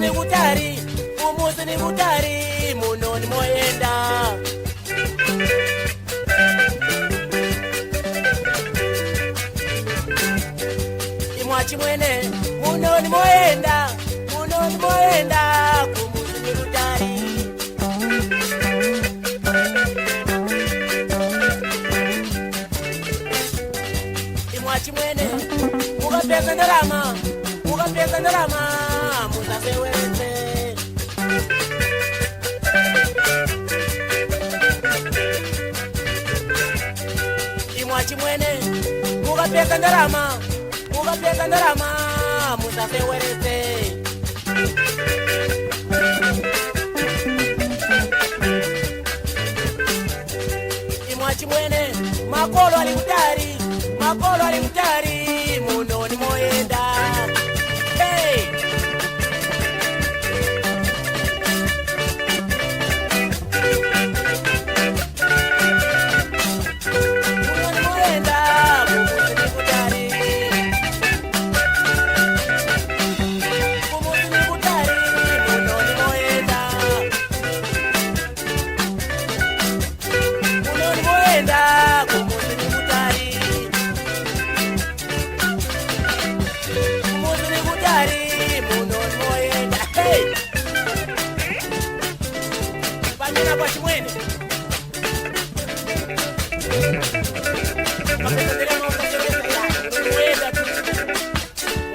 ni kutari, umuzi ni kutari, muno ni moyenda. Imwachi mwene, muno ni moyenda, muno ni moyenda, kumuzi ni kutari. Imwachi mwene, mukapeza ndarama, mukapeza ndarama, musaseweze. Imwachi mwene, mukapeza ndarama, mukapeza ndarama, musaseweze. Imwachi mwene, makolo ali kutari, makolo ali kutari, muno ni moyenda. Hey! Muno ni moyenda, kumuzi ni kutari. Kumuzi ni kutari, muno ni moyenda. Muno ni moyenda, kumuzi ni kutari. Kumuzi ni kutari, muno ni moyenda. Hey! Panyana kwa chimwene. Mapesa ndirema ukasogeza ya. Mwenda tu.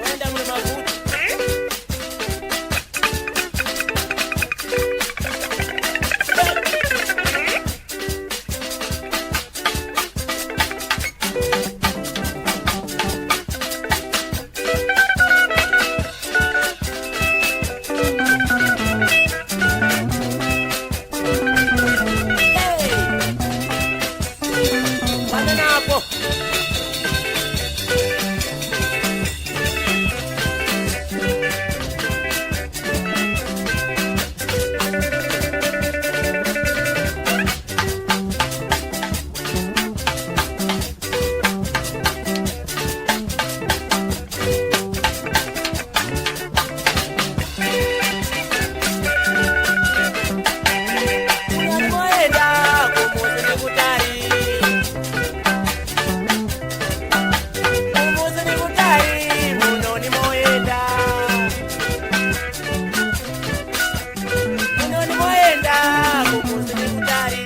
Mwenda mwe mavuti. Hey! Panyana hapo. Muno ni moyenda, kumuzi ni kutari. Kumuzi ni kutari, muno ni moyenda. Muno ni moyenda, kumuzi ni kutari.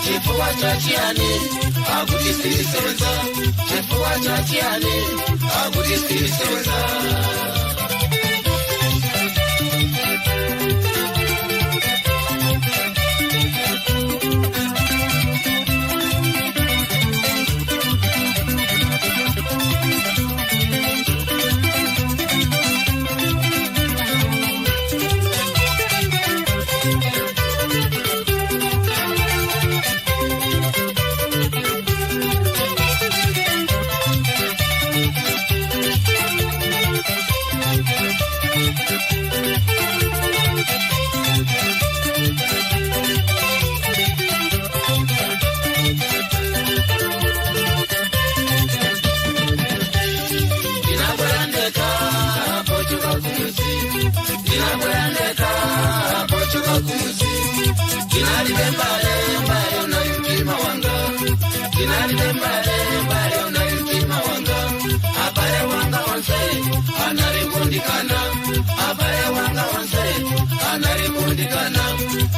Chifua chachiani, agudisirisenza. Chifua chachiani, agudisirisenza.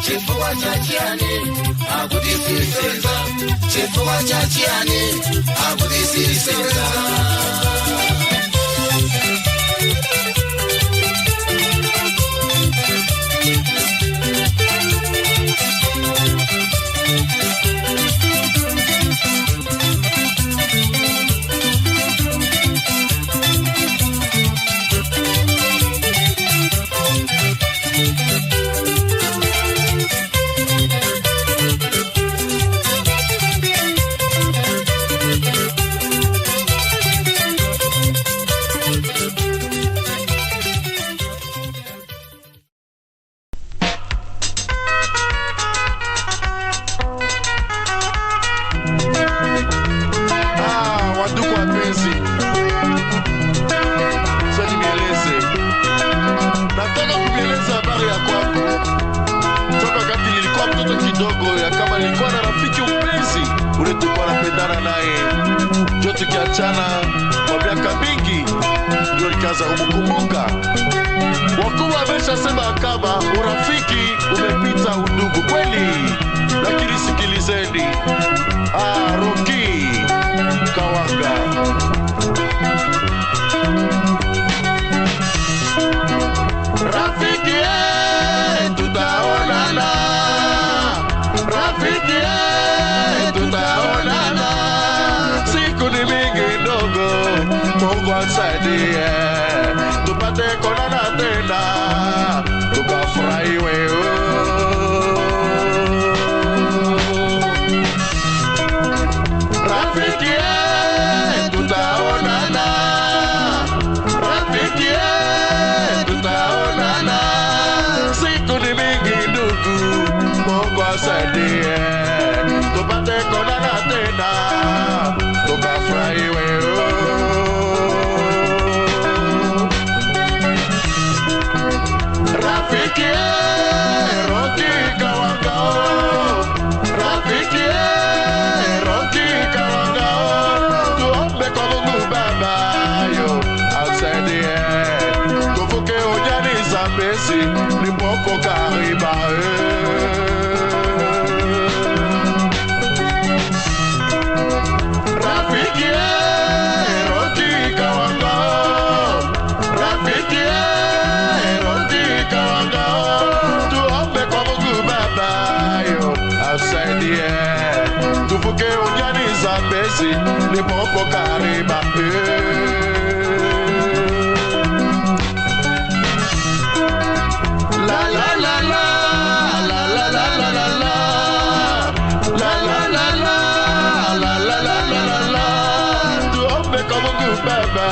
Chifukwa chachiani akutisisenza, chifukwa chachiani akutisisenza. Tukiachana kwa miaka mingi ndio nikaanza kumkumbuka. Wakubwa wameshasema kama urafiki umepita undugu kweli, lakini sikilizeni. Roki Kawanga, rafiki tutaonana, rafiki tutaonana. Siku ni mingi ndogo, Mungu asaidie tupate kuonana tena, tukafurahi wewe. Rafiki tutaonana, rafiki tutaonana. Siku ni mingi ndugu, Mungu asaidie tupate kuonana tena, tukafurahi wewe. Rafiki Roki Kawanga, rafiki Roki Kawanga, tuombe kwa Mungu Baba yo asaidie tuvuke ujani za pesi limoko kariba. Rafiki Roki Kawanga, rafiki Roki Kawanga, tuombe kwa Mungu Baba yo asaidie tuvuke ujani za pesi limoko kariba. La la la la la la la la la la la la la la la la la la. Tuombe kwa Mungu Baba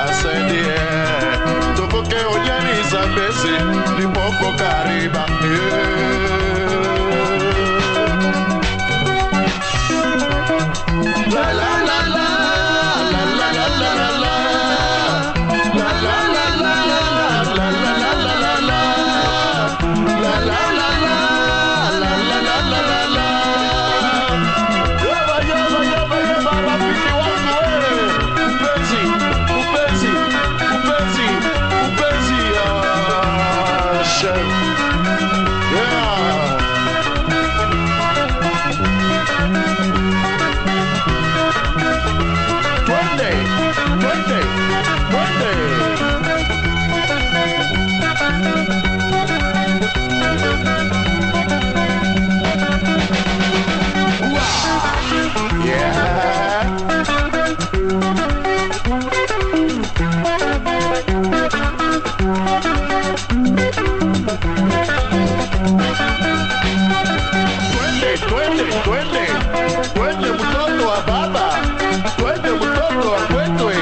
asaidie tuvuke ujani za pesi limoko kariba. La la la la la la la la la la la la la la la la la la. La la la la la la la la la la. Yaba yaba yaba yaba rafiki wangu wewe. Upenzi, upenzi, upenzi, upenzi ya chef. Yeah. Twende, twende, twende. Twende mtoto wa baba, twende mtoto wa kwetwe,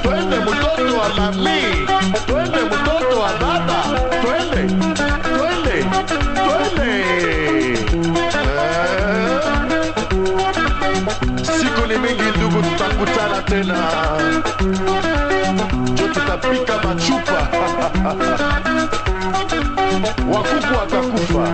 twende mtoto wa mami, twende mtoto wa baba, twende, twende, twende. Siku ni mingi ndugu, tutakutana tena, tutapika machupa wakuku watakufa.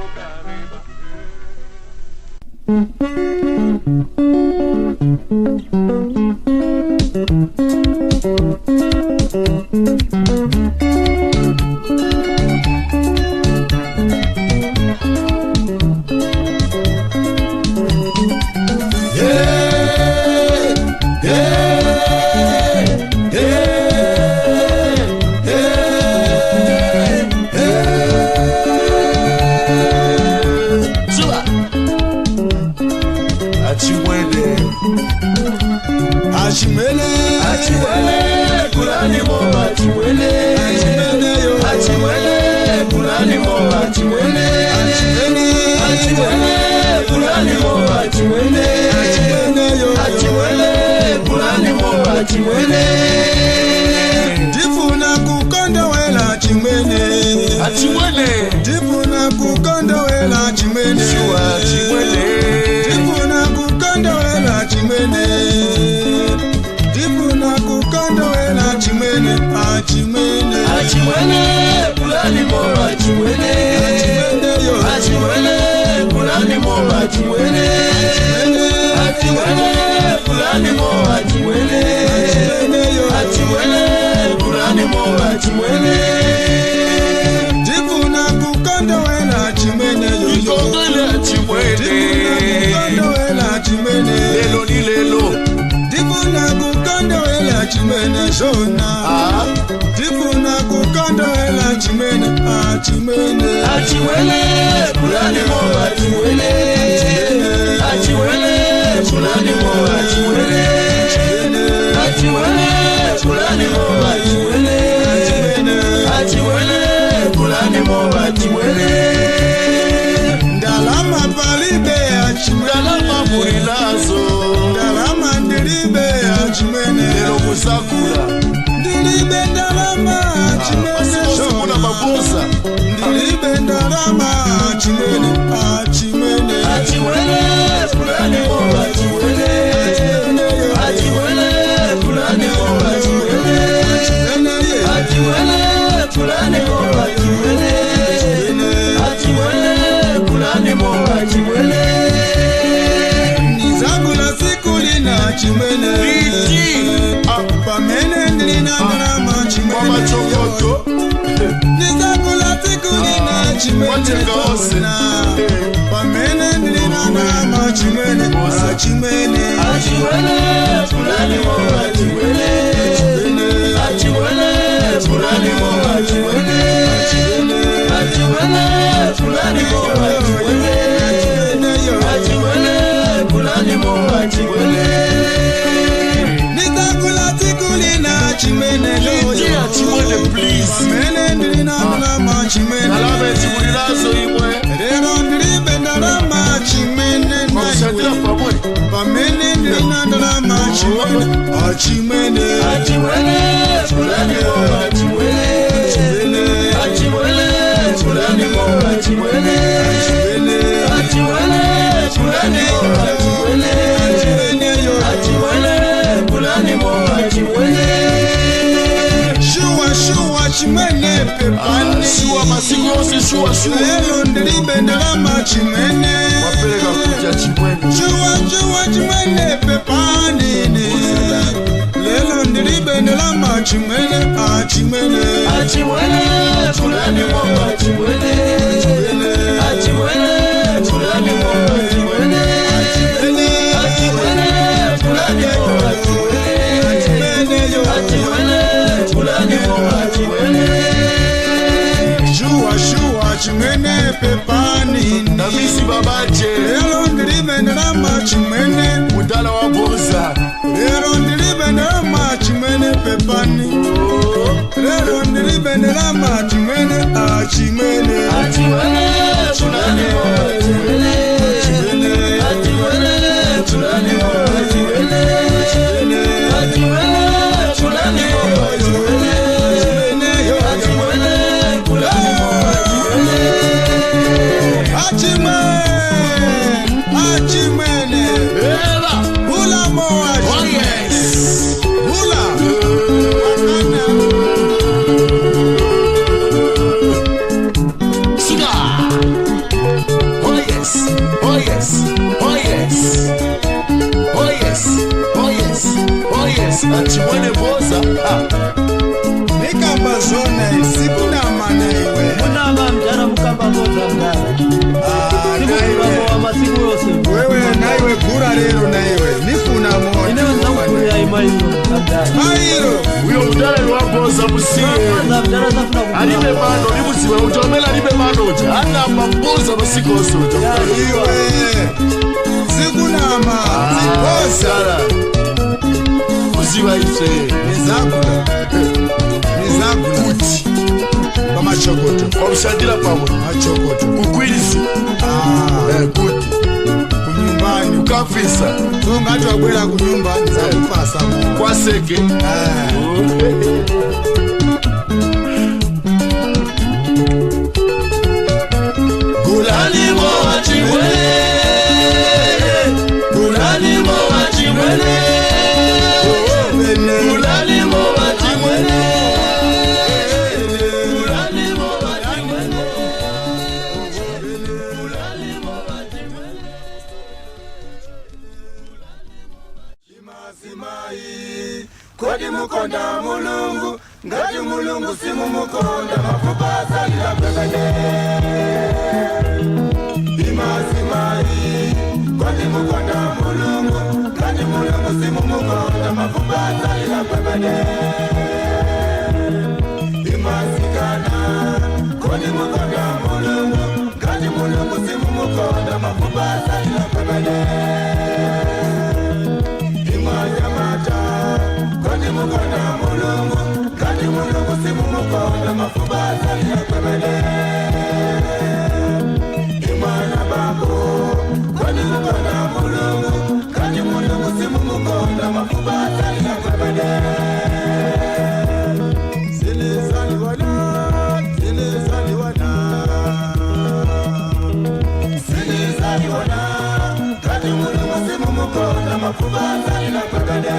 boca arriba. Ndifuna kukondowela chimwene Ndifuna kukondowela chimwene Ndifuna kukondowela chimwene Ndifuna kukondowela chimwene Achimwene kulani moba achimwene yo Achimwene kulani moba achimwene Achimwene kulani moba achimwene Achimwene kulani moba achimwene Ndifuna kukondowela chimwene yo Kukondowela chimwene Kukondowela chimwene Lelo ni lelo Ndifuna kukondowela chimwene zona Ndifuna kukondowela chimwene Achimwene kulani moba achimwene Achimwene kulani moba achimwene Achimwene kulani moba achimwene Achimwene kulani moba achimwene Ndalama palibe achimwene Ndalama murilazo Ndalama ndilibe achimwene Lelo kusakula Ndilibe ndalama achimwene Kuna mabosa Ndilibe ndalama achimwene Achimwene kulani moba achimwene Achimwene kulani moba achimwene Achimwene kulani moba achimwene Achimwene kulani moba achimwene Nizakula sikulina chimwene Liti Pamene ndilina ndalama chimwene Mama chokoto Nizakula sikulina chimwene Pamene ndilina ndalama chimwene Achimwene kulani moba achimwene Achimwene kulani moba achimwene Achimwene kulani moba achimwene Achimwene kulani moba achimwene Nizakula sikulina chimwene Liti achimwene please Pamene ndilina ndalama chimwene Ndalama echimurilazo imwe Lero ndilibe ndalama chimwene Makushatira pamoja Pamene ndilina ndalama chimwene Achimwene Achimwene kulani moba achimwene Achimwene kulani moba achimwene Achimwene kulani moba achimwene Achimwene kulani moba achimwene Shua chimwene pepani Shua masiku yose shua Lelo ndilibe ndalama chimwene Wapeleka kuja chimwene Shua chimwene pepani Lelo ndilibe ndalama chimwene Achimwene Achimwene kulani moba achimwene Achimwene kulani moba achimwene Achimwene kulani moba achimwene Achimwene kulani moba achimwene Shua chimwene pepani Namisi babache Lelo ndilibe ndalama chimwene Mudala wa boza Lero ndilibe ndalama chimwene pepani Lero ndilibe ndalama chimwene Achimwene Achimwene kulani moba achimwene Achimwene kulani moba achimwene Achimwene kulani moba achimwene Achimwene kulani moba achimwene Achimwene Ela Hula mo Oh achimwene yes Hula Suga Mairo. Uyo mdala lwaboza musiye. Alibe mano, libuziba utomela alibe mano uja. Ana mamboza basikoso uja. Iwe. Zikunama. Ziposa. Uziba ise. Nizakula. Kuti. Pamachokoto. Kwa pamo. Machokoto. Kukwilizi. Kuti. Kunyumbani. Ukafisa. Ngati wabwera kunyumba nzakupasa. Kwa seke. Gulani mo achimwene. Gulani mo achimwene. Gulani mo achimwene. Gulani mo achimwene. Gulani mo achimwene. Imasimai kodi mukonda mulungu ngati mulungu simu mukonda mafubasa ila pekane. Imasimai kodi mukonda mulungu ngati mulungu simu mukonda mafubasa ila pekane. Imasikana kodi mukonda mulungu ngati mulungu simu mukonda mafubasa ila pekane. Kodi mukonda mulungu, kadi mulungu simu mukonda mafubasa ya kwebele. Imana babo, kodi mukonda mulungu, kadi mulungu simu mukonda mafubasa ya kwebele. Silizali wana, silizali wana, silizali wana, kadi mulungu simu mukonda mafubasa ya kwebele.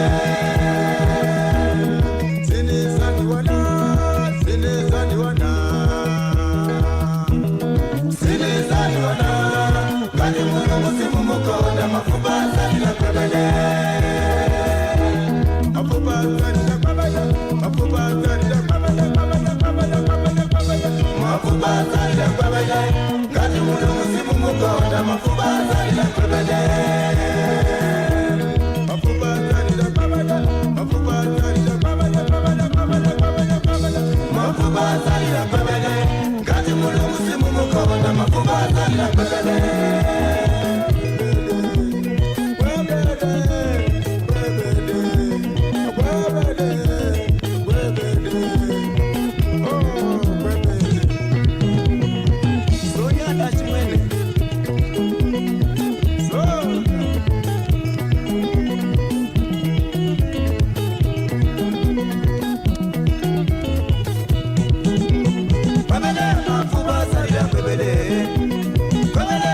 Kwebele,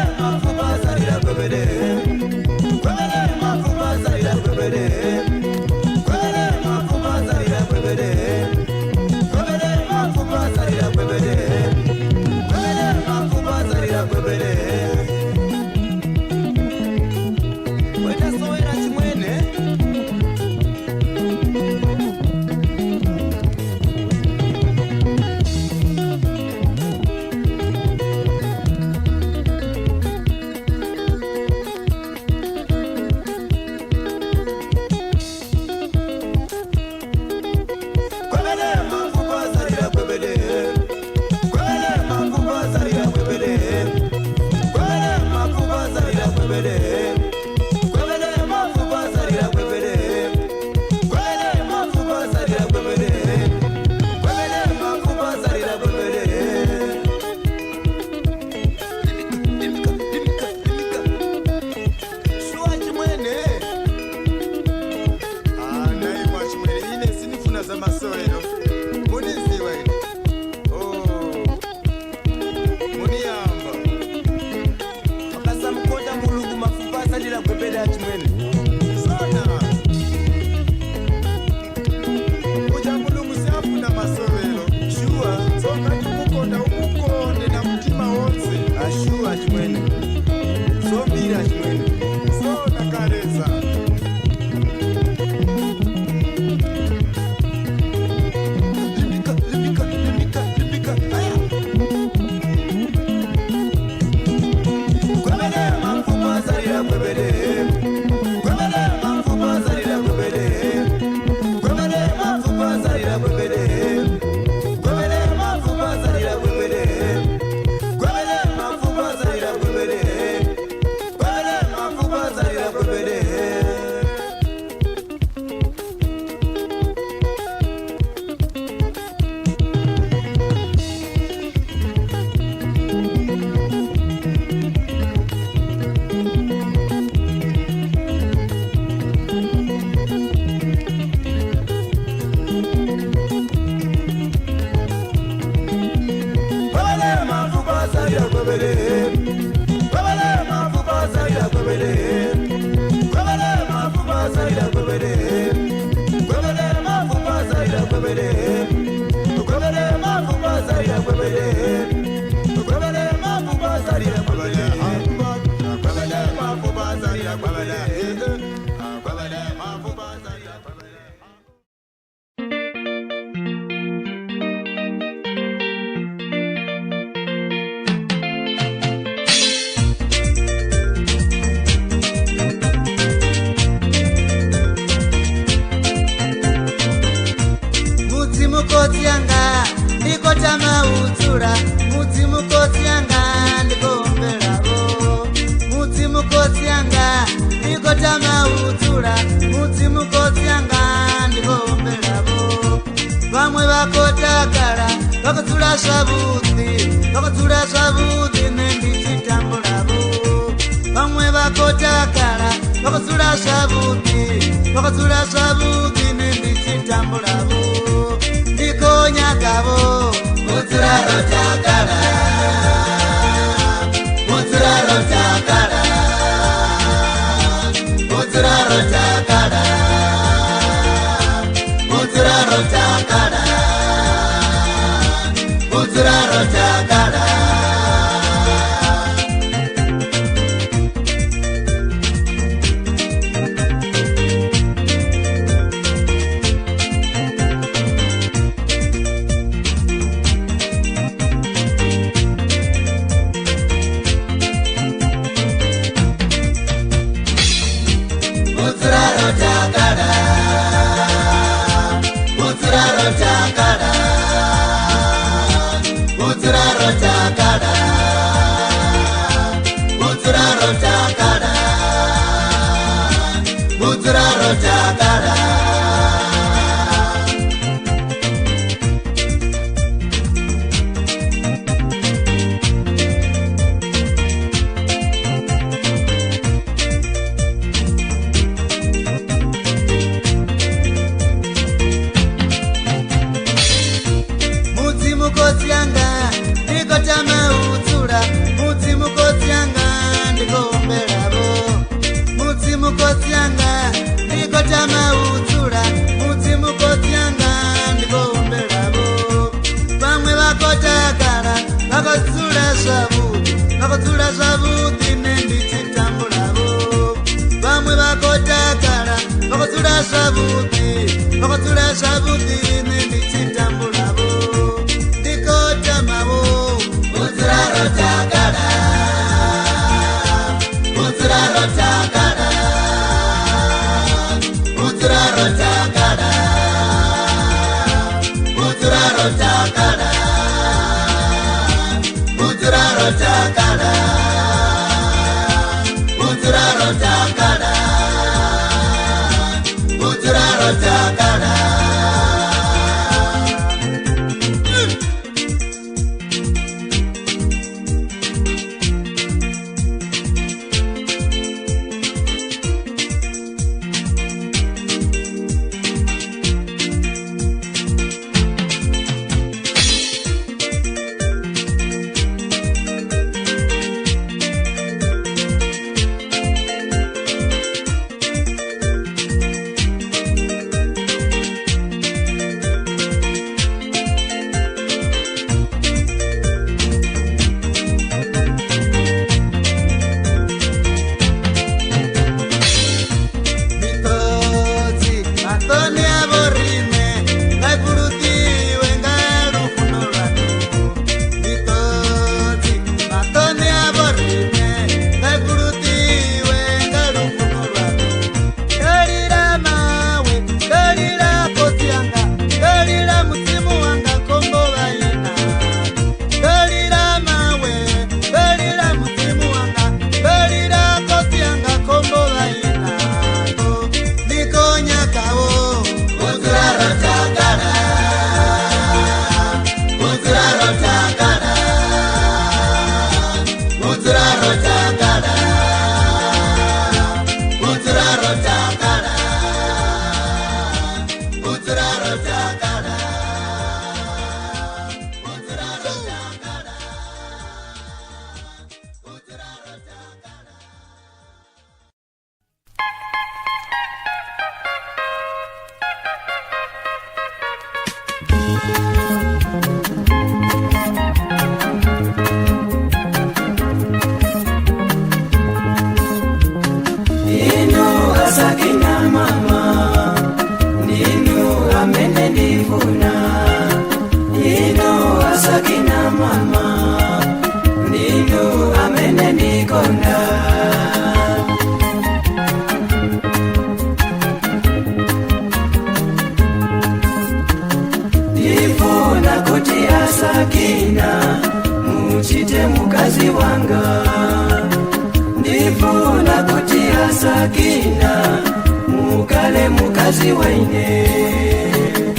mukazi waine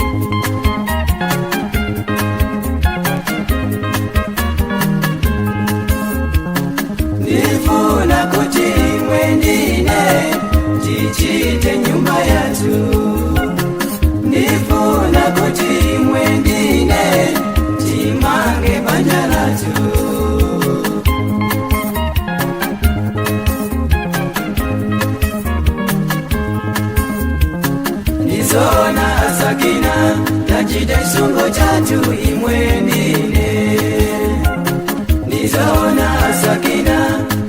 nifuna kuti mwendine tichite nyumba yatu nifuna kuti mwendine timange banja latu nizona asakina tajide sungo chatu imwendine nizona asakina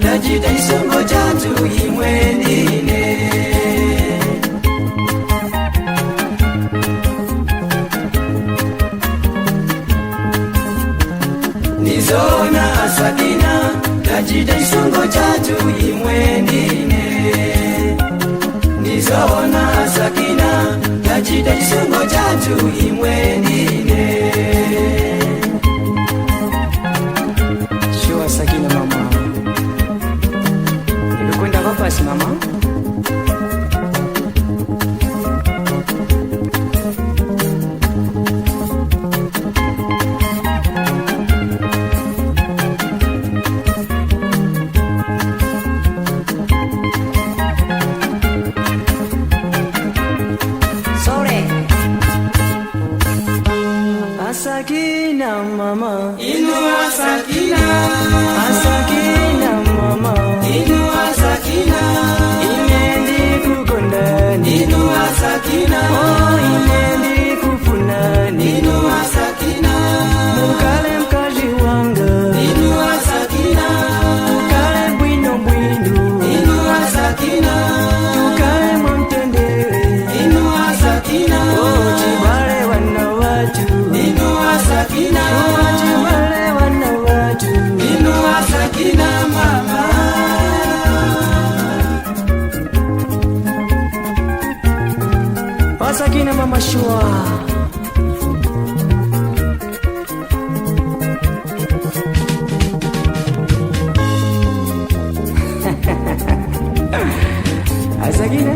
tajide sungo chatu imwendine nizona asakina tajide sungo chatu imwendine nizona asakina tajide sungo chatu imwendine shua sakina mama nilikwenda papasi mama Asakina mama inu asakina asakina mama inu asakina imendi kukonda inu asakina oh imendi kufuna inu asakina mukale mkazi wanga inu asakina mukale bwino bwino inu asakina tukale mtendere inu asakina oh chibale wana watu Asakina wachimale wana watu inu asakina mama asakina mama shua asakina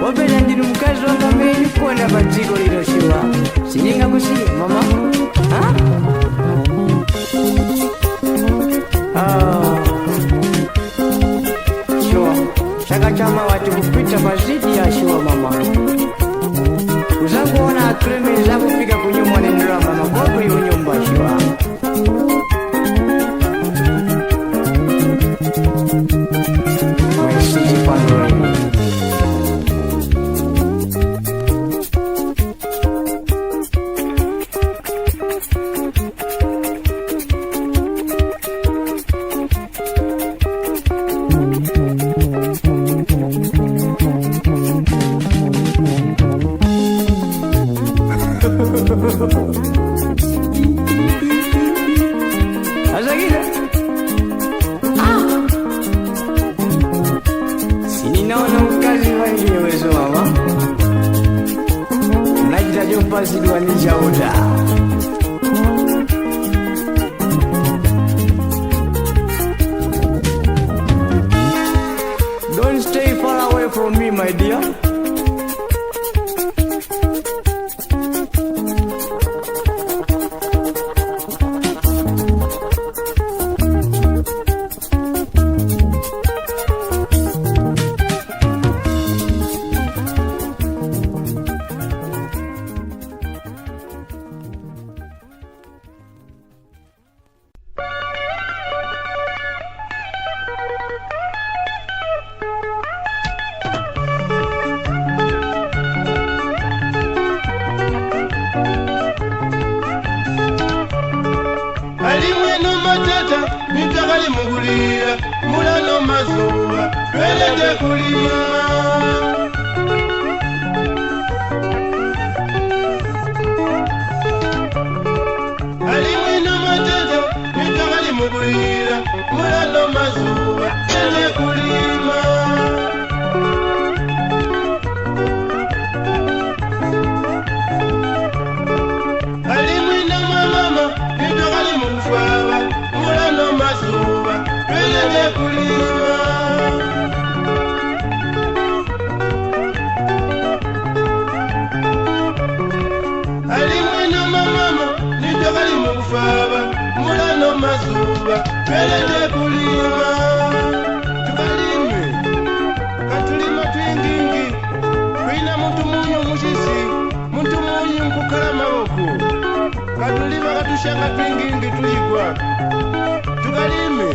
wapenda ndinu mkazi wanga meni kuona majiko lilo shiwa sininga kusiye mama shiwa shaka chama watu kupita mazidi ya shiwa mama uzangu wana atreme zabu pika kunyumwa nendura mama kwa kuli unyumba shiwa maisiji pandori Asakina sininaona mkazi wengine wezo mama mnajita jompa siduanisha oda don't stay far away from me my dear nitakali mugulira mulano mazuba twelete kulima alimwino matata Pelete kulima tukalime katulima twingingi kwina muntu munyu mushisi muntu munyu nkukhala maboko katulima katushanga twingingi tuligwa tukalime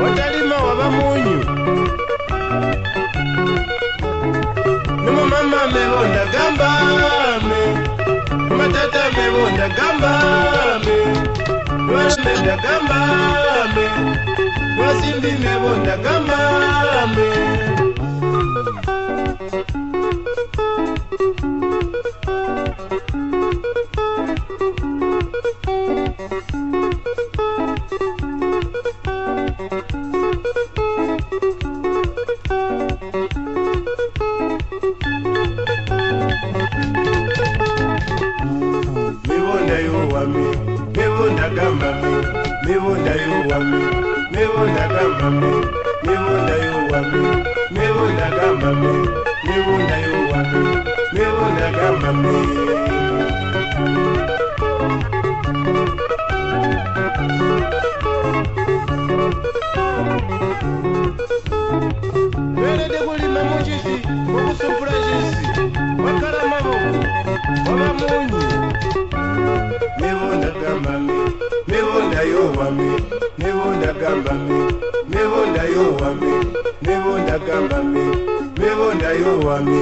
watalima waba munyu numo mama mebonda gambame matata mebonda gambame wamebonda gambame wasimbi mebonda gambame mebonda gambame mebonda yo wami mebonda gambame mebonda yo wami mebonda gambame mebonda yo wami mebonda gambame Pelete kulima muchisi okusumpula chisi wakala maboko waba munyu mebonda gambame mebonda yo wami mebonda gambame mebonda yo wami mebonda gambame mebonda yo wami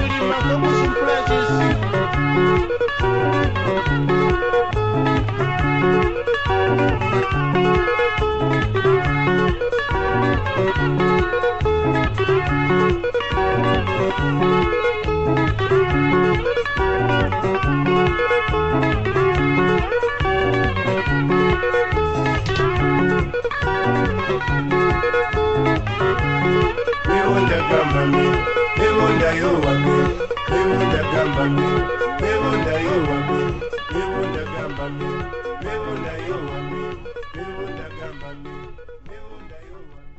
ikulima kokusumpula chisi mebonda gambame mebonda yo wami mebonda gambame mebonda yo wami mebonda gambame mebonda yo wami mebonda gambame mebonda yo wami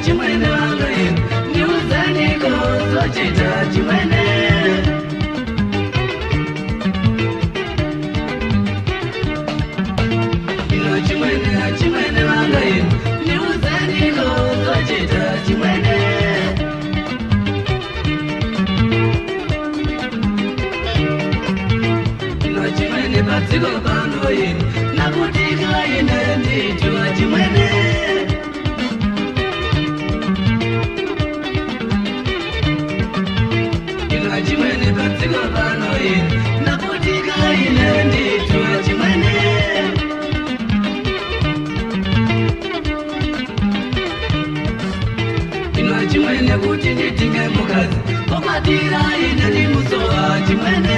Chimwene wangaye ni uzaniko zochita chimwene ino chimwene wangaye ni uzaniko zochita chimwene ino chimwene patsiko pano yini nakutika ine nditwa chimwene chimwene patsiko pano yini nakutika ine nditwa chimwene ino chimwene kuti nditinge mukazi okwatira ine ndi musowa chimwene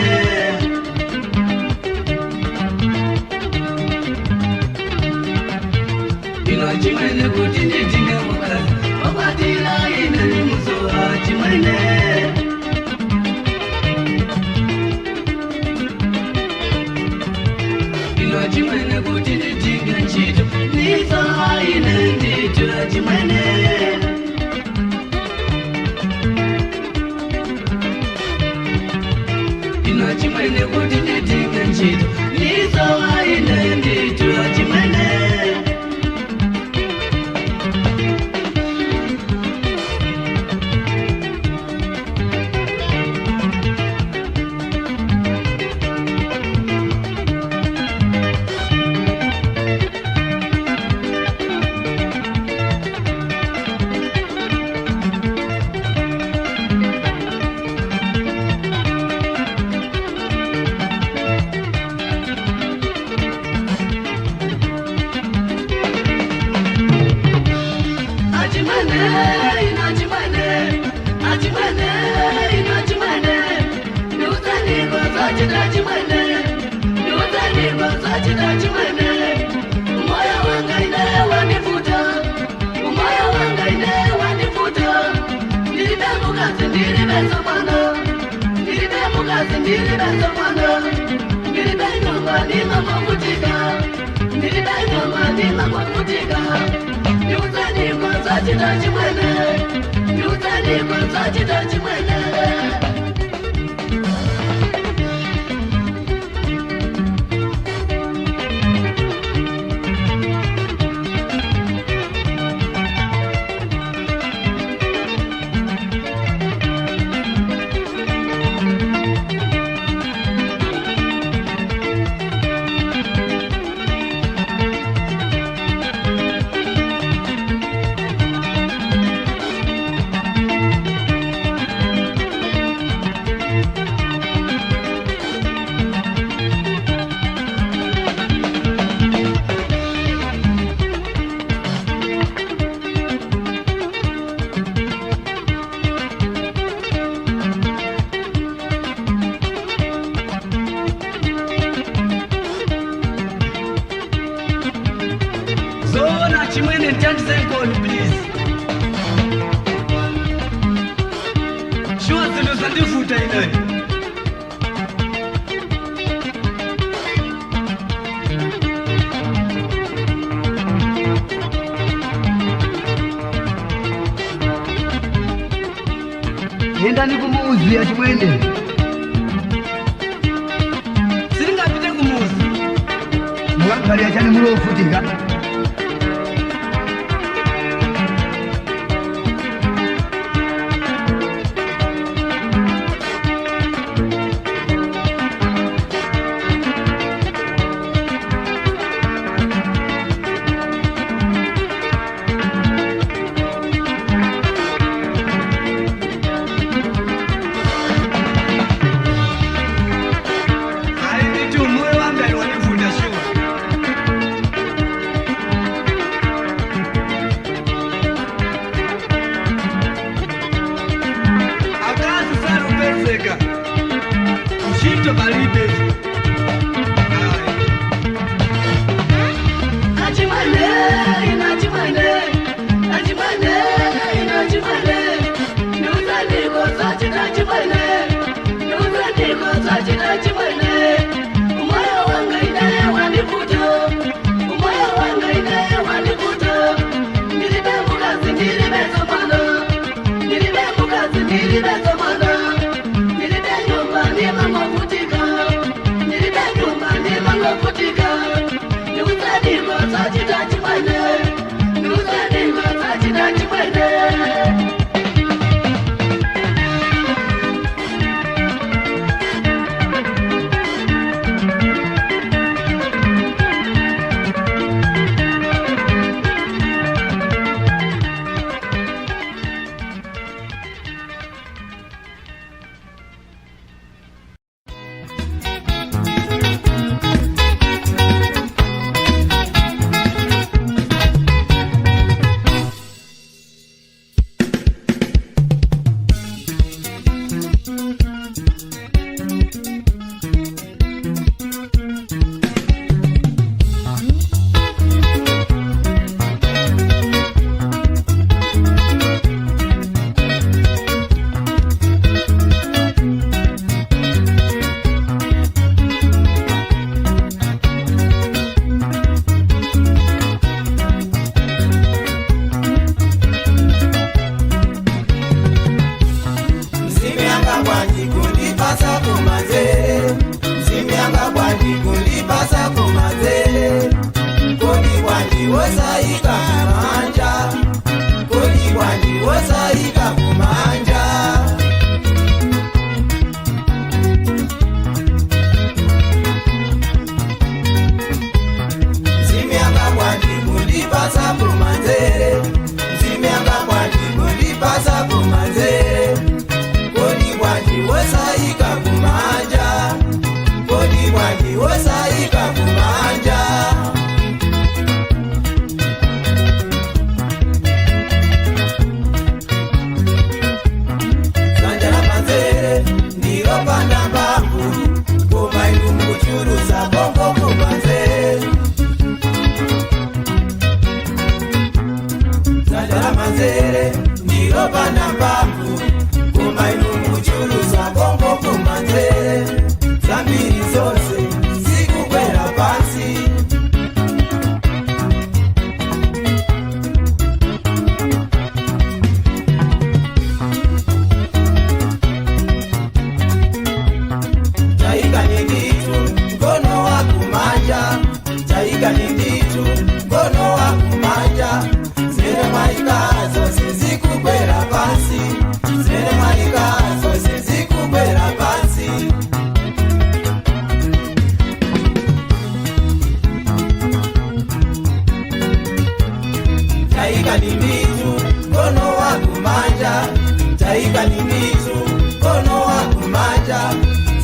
ino chimwene kuti nditinge mukazi okwatira ine ndi musowa chimwene chimwene kuti nditinge ntchito nisowa ine nditwa chimwene ino chimwene kuti Nenda nikumuzi ya chimwene. Siringapite kumuzi. Mwakali achani mulofutika. kumanzere ndilopanda mphamvu koma inu mukuchulusa konko kumanzere zambiri zonse zikubwera pansi taika ni nditu mkono wa kumanja taika ni nditu mkono wa kumanja zere maika zose zikubwera pansi zere maika zose zikubwera pansi taika ni nditu mkono wa kumanja taika ni nditu mkono wa kumanja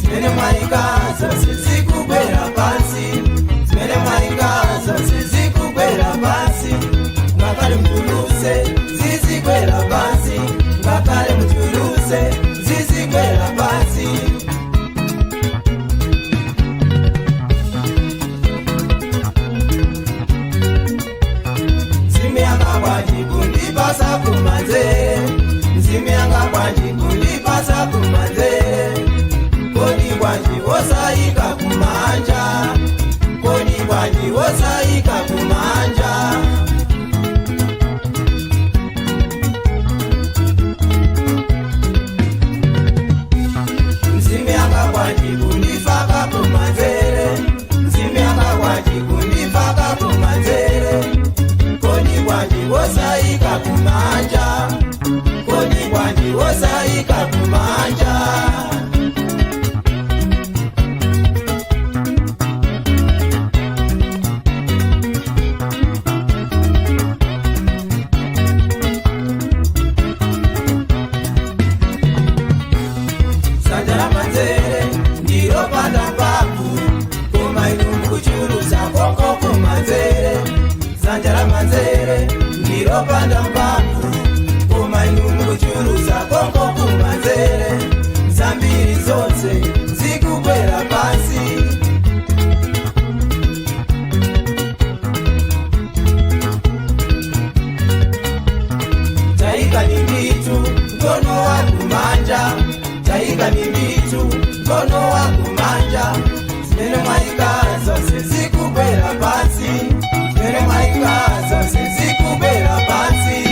zere maika zose zikubwera pansi zere maika zose zikubwera pansi ngakale mtuluse zizigwera pansi ngakale mtuluse zizigwera pansi mzime yanga bwanji kundipasa kumanzere mzime yanga bwanji kundipasa kumanzere kodi bwanji wosaika kumanja kodi bwanji wosaika kumanja mzime yanga bwanji kundifaka kumanzere mzime yanga bwanji kundifaka kumanzere kodi bwanji wosaika kumanja kodi bwanji wosaika kumanja sanjara manzere ndilopanda mphamvu koma inu mukuchulusa konko kumanzere sanjara manzere ndilopanda mphamvu koma inu mukuchulusa konko kumanzere zambiri zonse zikubwera pansi taika ni nditu mkono wa kumanja taika ni nditu mkono wa kumanja zimene mwaika zonse zikubwera pansi zimene mwaika zonse zikubwera pansi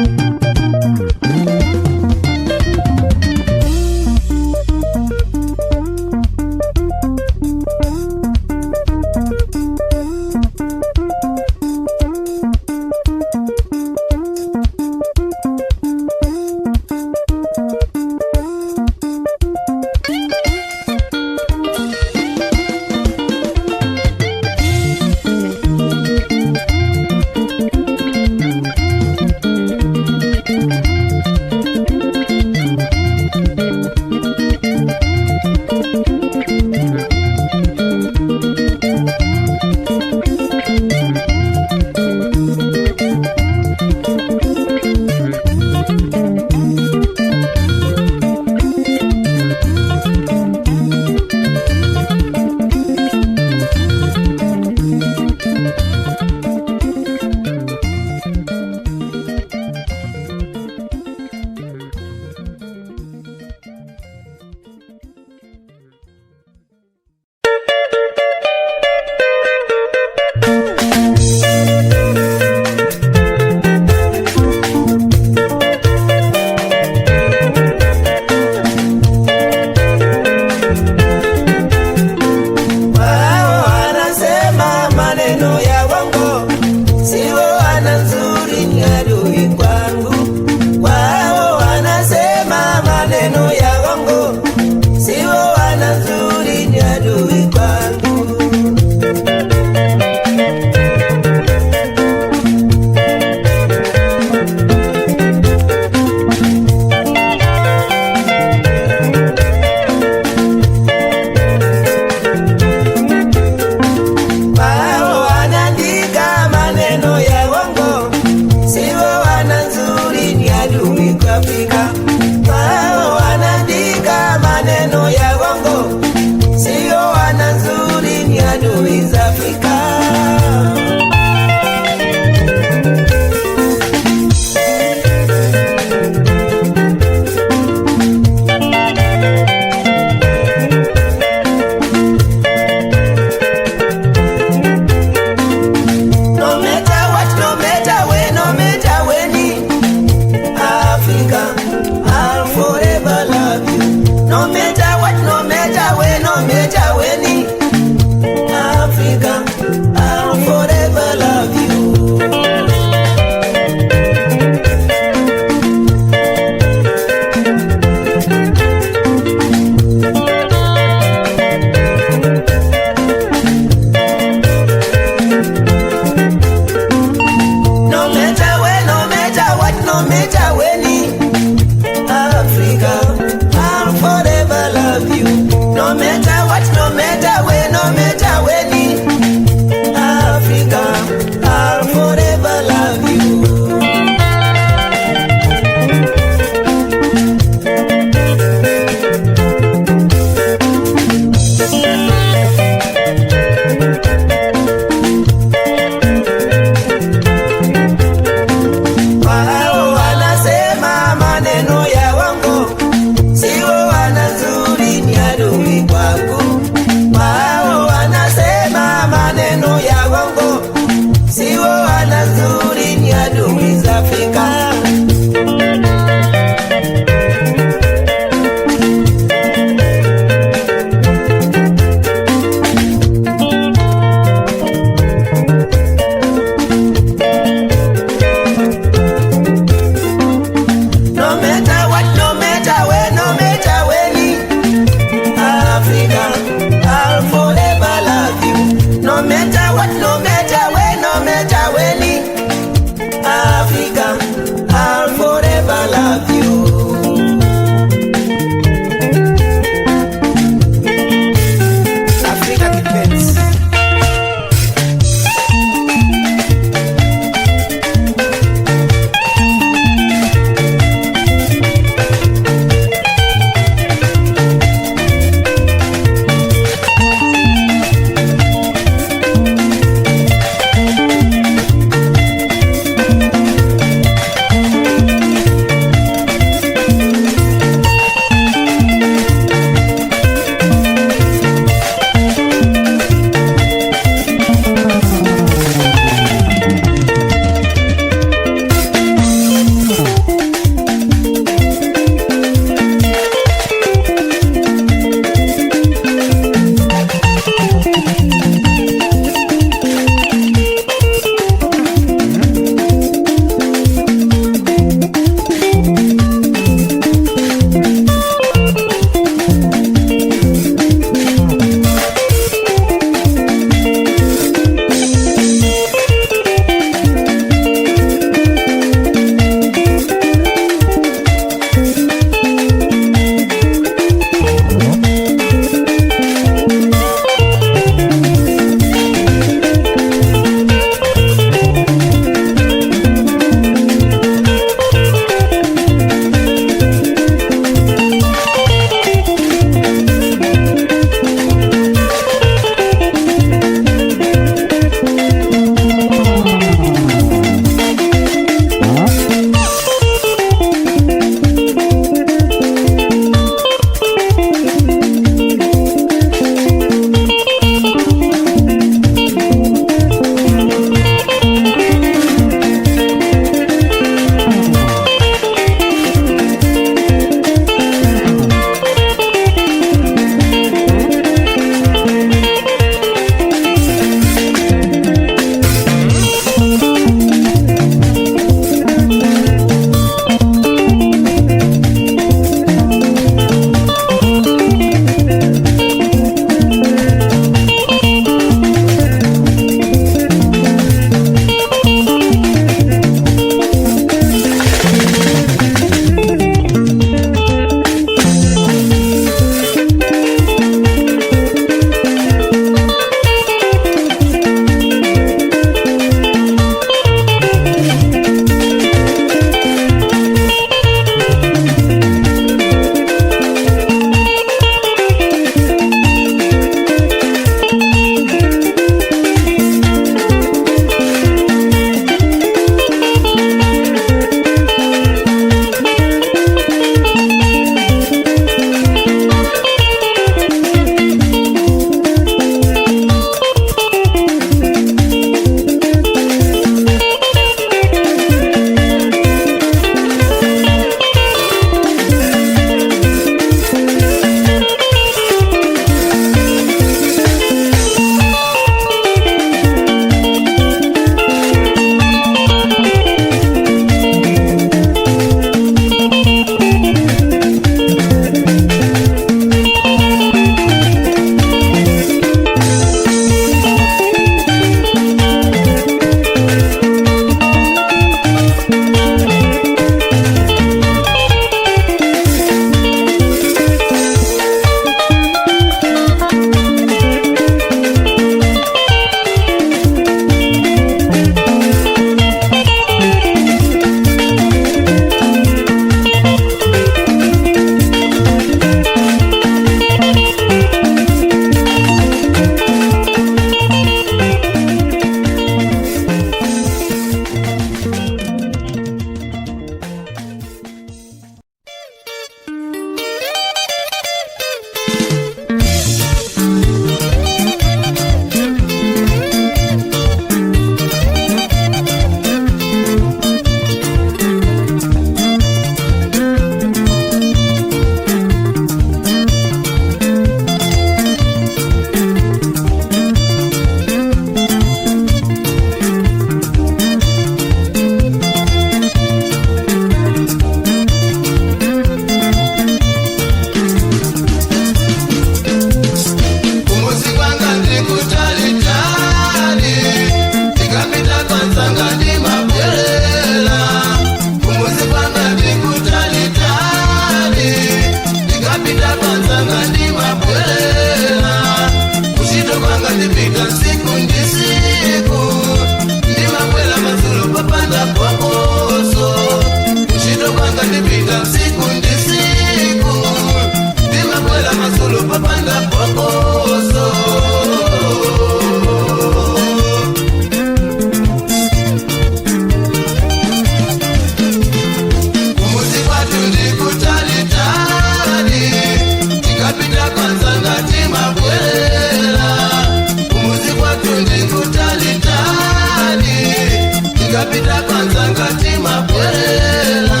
tikapita kwanzanga timabwerera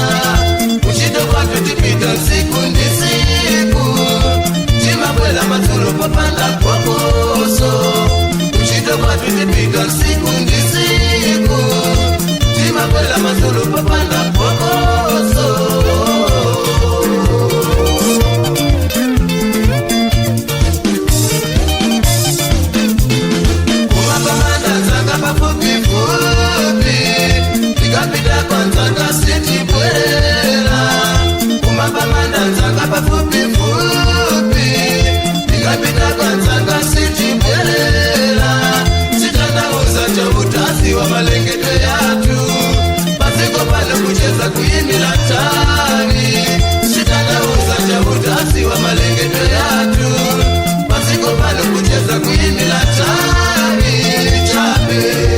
kuchito kwatu tipita siku ndi siku timabwera madzulo popanda phokoso kuchito kwatu tipita siku ndi siku timabwera madzulo popanda phokoso tikapita kwanzanga sitibwerera kumapamanda nzanga pafupifupi tikapita kwanzanga sitibwerera sitanauza chautazi wa malengete yatu pasiko pano kucheza kuimila tani sitanauza chautazi wa malengete yatu pasiko pano kucheza kuimila tani chape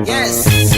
Yes.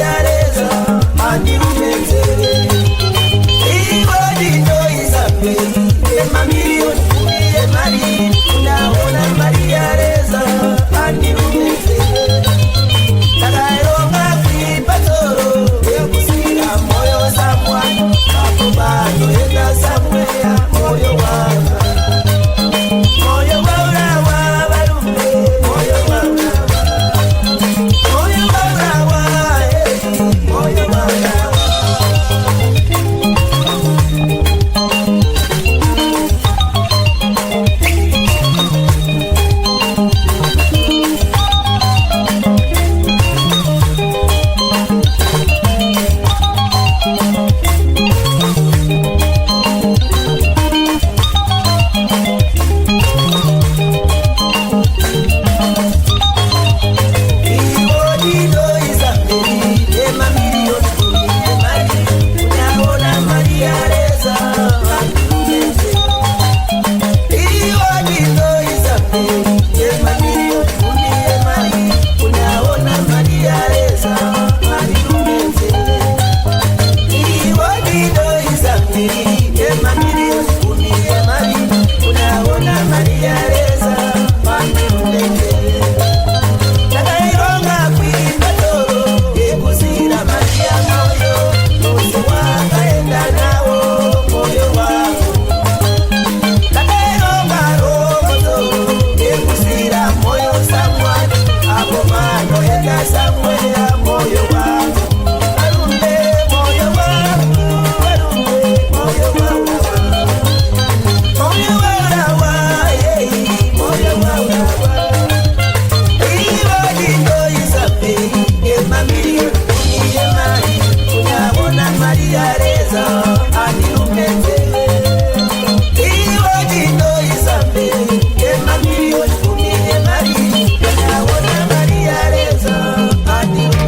Maria Reza anirumenzere iwodi ndoizape emamilioni emari unaona Maria Reza anirumenzere takaeronga kuipatoro yekusira moyo samwa apo bado enda samweya moyo wanga moyo waurawa varume moyo waurawa moyo waurawa moyo waurawa Maria Reza,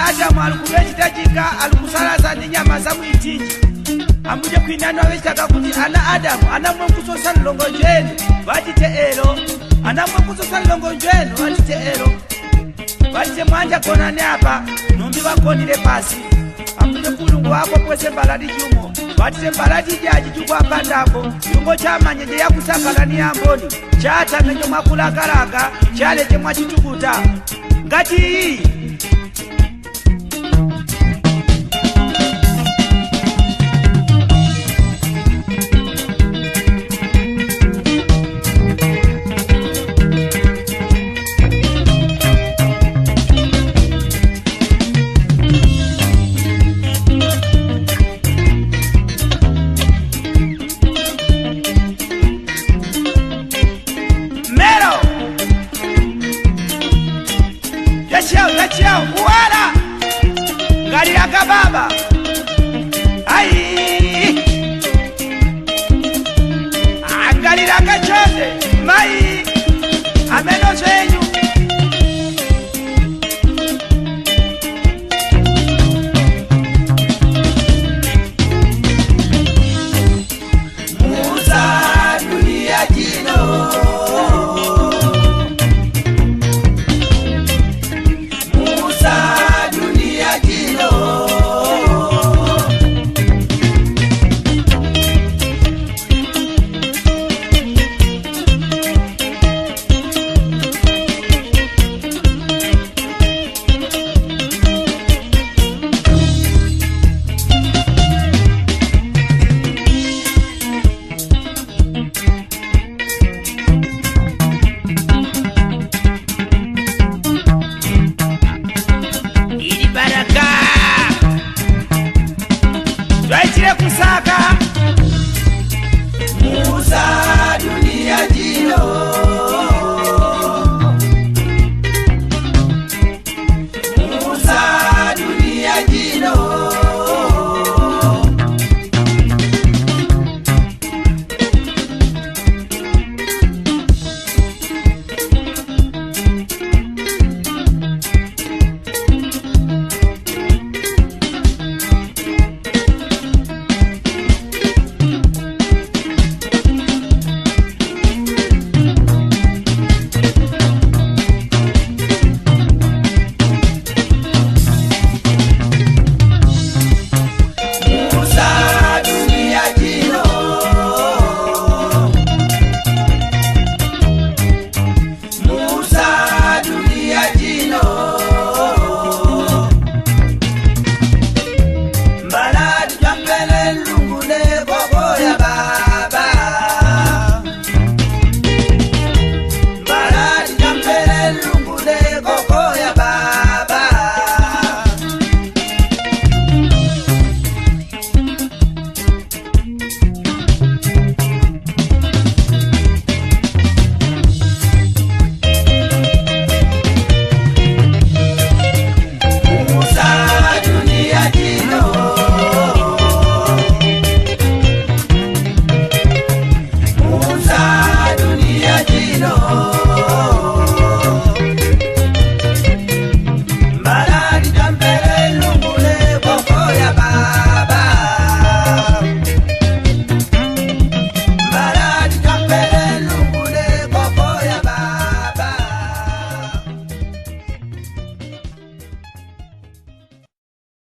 Adamu alikubechitajika alikusalaza ni nyama za mwitinji amuje kwinano wechitaka kuti ana Adamu anamwe kusosa lilongo njenu vatite ero anamwe kusosa lilongo njenu vatite ero vatite mwanja konani apa numbi vakonile pasi amuje kulungu wako kwese mbaladi jumo vatite mbaladi jaji jukwapandako yungo chamanyenje yakusakalani yamboni chatamenyo mwakulakalaka chaleche mwachitukuta ngati iyi Yachao, uwala Ngaliraka baba Ai Ngaliraka chote Mai Ameno zenyu Musa dunia jino kusaka Musa dunia jino Musa dunia jino Musa dunia jino